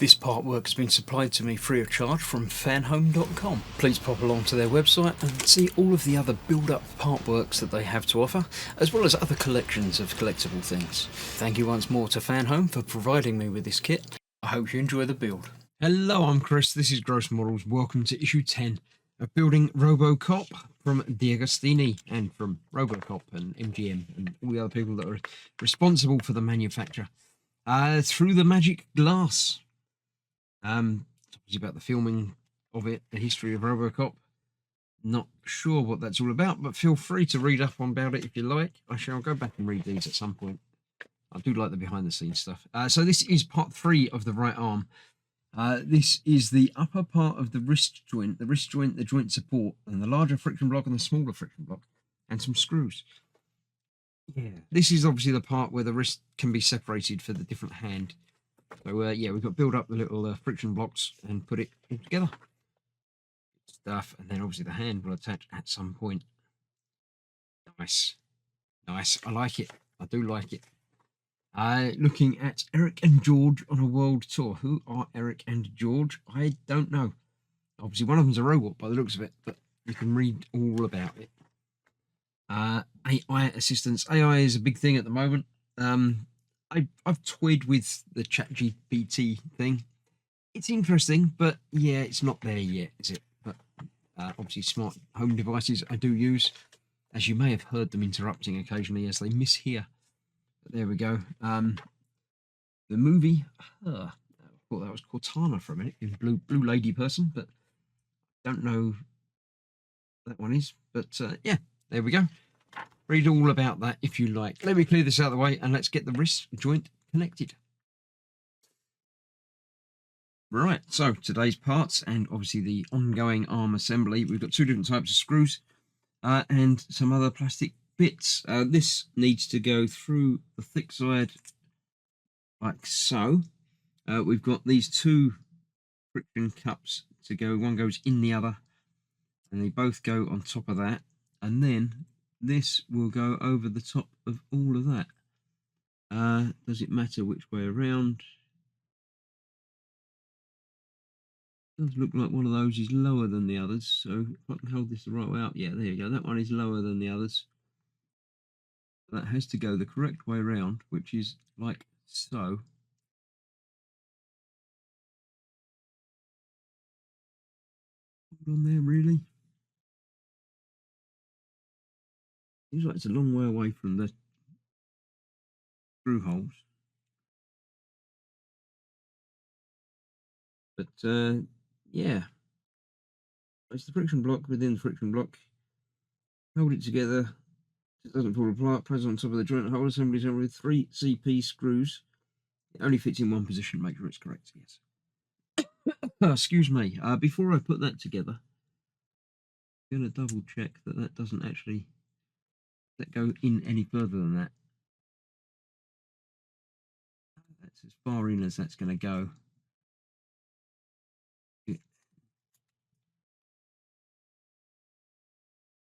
This partwork has been supplied to me free of charge from Fanhome.com. Please pop along to their website and see all of the other build-up partworks that they have to offer, as well as other collections of collectible things. Thank you once more to Fanhome for providing me with this kit. I hope you enjoy the build. Hello, I'm Chris, this is Gross Models. Welcome to issue 10 of Building Robocop from D'Agostini and from Robocop and MGM and all the other people that are responsible for the manufacture. Through the Magic Glass. It's about the filming of it, the history of Robocop. Not sure what that's all about, but feel free to read up about it if you like. I shall go back and read these at some point. I do like the behind the scenes stuff. So this is part 3 of the right arm. This is the upper part of the wrist joint, the joint support, and the larger friction block and the smaller friction block, and some screws. Yeah, this is obviously the part where the wrist can be separated for the different hand. So yeah, we've got to build up the little friction blocks and put it all together. Stuff, and then obviously the hand will attach at some point. Nice. I like it. I do like it. Looking at Eric and George on a world tour. Who are Eric and George? I don't know. Obviously, one of them's a robot by the looks of it, but you can read all about it. AI assistance. AI is a big thing at the moment. I've toyed with the ChatGPT thing. It's interesting, but yeah, it's not there yet, is it? But obviously, smart home devices I do use, as you may have heard them interrupting occasionally as they mishear. But there we go. The movie, I thought that was Cortana for a minute, blue lady person, but don't know what that one is. But yeah, there we go. Read all about that if you like. Let me clear this out of the way and let's get the wrist joint connected. Right, so today's parts and obviously the ongoing arm assembly. We've got two different types of screws and some other plastic bits. This needs to go through the thick side like so. We've got these two friction cups to go. One goes in the other and they both go on top of that. And then this will go over the top of all of that. Does it matter which way around? Does look like one of those is lower than the others, so if I can hold this the right way up, yeah, there you go, that one is lower than the others. That has to go the correct way around, which is like so. Hold on there, really? Seems like it's a long way away from the screw holes. But yeah, it's the friction block within the friction block. Hold it together. It doesn't fall apart. Press on top of the joint hole assembly with 3 CP screws. It only fits in one position. Make sure it's correct. Yes. Excuse me. Before I put that together, I'm going to double check that that doesn't actually go in any further than that. That's as far in as that's going to go.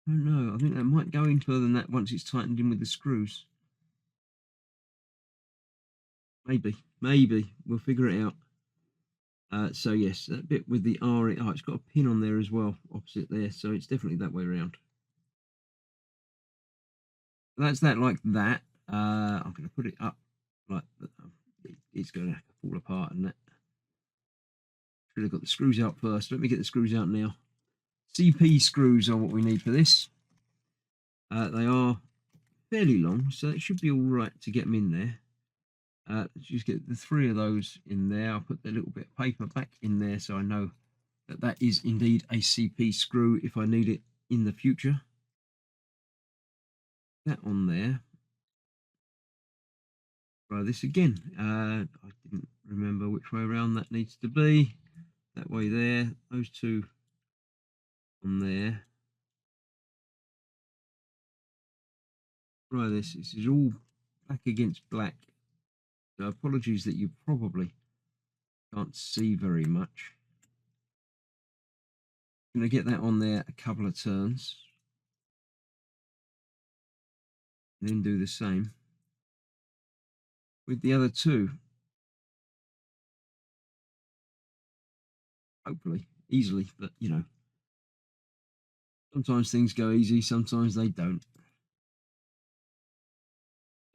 I don't know. I think that might go in further than that once it's tightened in with the screws. Maybe. We'll figure it out. So yes, that bit with the R, it's got a pin on there as well, opposite there, so it's definitely that way around. That's that like that. I'm going to put it up like that. It's going to fall apart and that. Should have got the screws out first. Let me get the screws out now. CP screws are what we need for this. They are fairly long, so it should be all right to get them in there. Let's just get the 3 of those in there. I'll put the little bit of paper back in there so I know that that is indeed a CP screw if I need it in the future. That on there. Try this again. I didn't remember which way around that needs to be. That way there. Those 2 on there. Try this. This is all black against black. So apologies that you probably can't see very much. I'm going to get that on there a couple of turns. And then do the same with the other 2. hopefully, easily. But, you know, sometimes things go easy, sometimes they don't.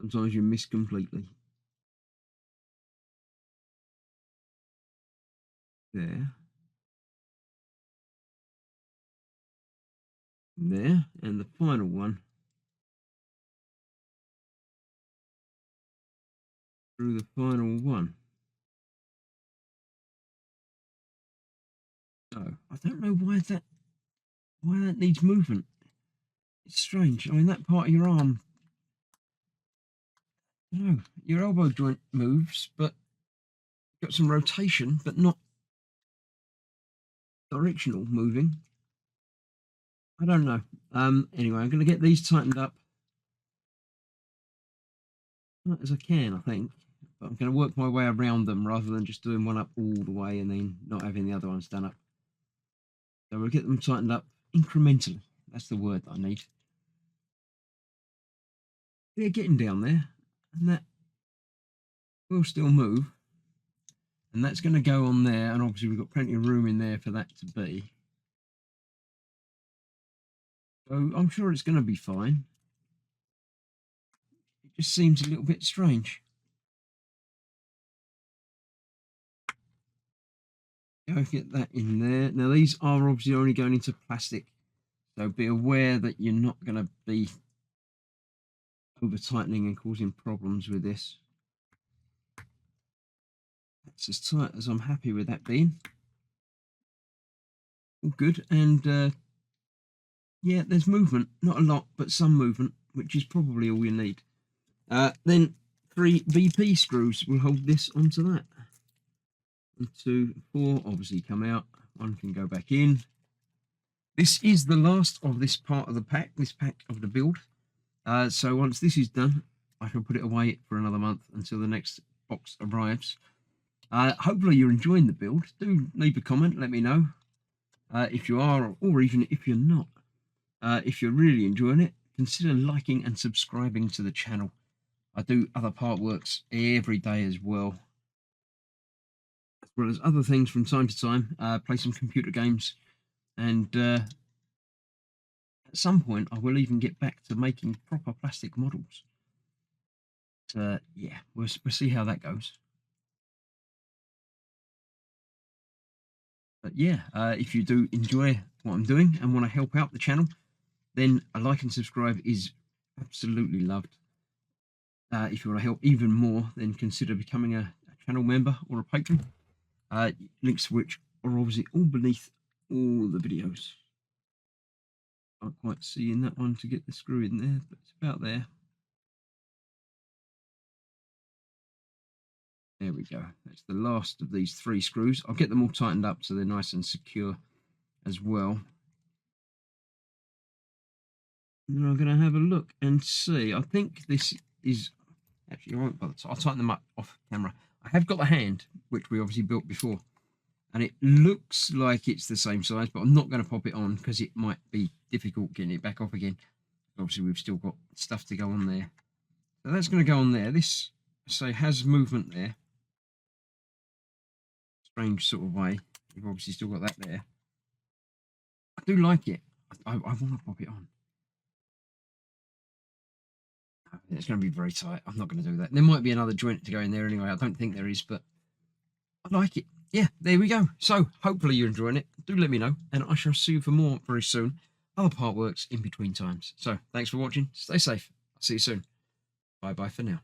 Sometimes you miss completely. There, there, and the final one through the final one. So I don't know why that needs movement. It's strange. I mean, that part of your arm, you know, your elbow joint moves, but got some rotation, but not directional moving. I don't know. Anyway, I'm going to get these tightened up as I can, I think. But I'm going to work my way around them rather than just doing one up all the way and then not having the other ones done up. So we'll get them tightened up incrementally. That's the word that I need. They're getting down there, and that will still move. And that's going to go on there, and obviously we've got plenty of room in there for that to be. So I'm sure it's going to be fine. It just seems a little bit strange. Go get that in there. Now these are obviously only going into plastic, so be aware that you're not going to be over tightening and causing problems with this. That's as tight as I'm happy with that being. All good. And yeah, there's movement, not a lot, but some movement, which is probably all you need. Then 3 VP screws will hold this onto that. 1, 2, 4 obviously come out. 1 can go back in. This is the last of this part of the pack, this pack of the build. So once this is done, I can put it away for another month until the next box arrives. Hopefully you're enjoying the build. Do leave a comment, let me know if you are, or even if you're not. If you're really enjoying it, consider liking and subscribing to the channel. I do other part works every day as well as other things from time to time. Play some computer games, and at some point I will even get back to making proper plastic models. Yeah, we'll see how that goes. But yeah, if you do enjoy what I'm doing and want to help out the channel, then a like and subscribe is absolutely loved. If you want to help even more, then consider becoming a channel member or a patron. Links to which are obviously all beneath all the videos. Can't quite see in that one to get the screw in there, but it's about there. There we go. That's the last of these 3 screws. I'll get them all tightened up so they're nice and secure as well. And I'm going to have a look and see. I think this is actually, I won't bother. I'll tighten them up off camera. I have got the hand, which we obviously built before, and it looks like it's the same size, but I'm not going to pop it on because it might be difficult getting it back off again. Obviously, we've still got stuff to go on there. So that's going to go on there. This, say, has movement there. Strange sort of way. You've obviously still got that there. I do like it. I want to pop it on. It's going to be very tight. I'm not going to do that. There might be another joint to go in there anyway. I don't think there is, but I like it. Yeah, there we go. So hopefully you're enjoying it. Do let me know, and I shall see you for more very soon. Other part works in between times. So thanks for watching. Stay safe. I'll see you soon. Bye bye for now.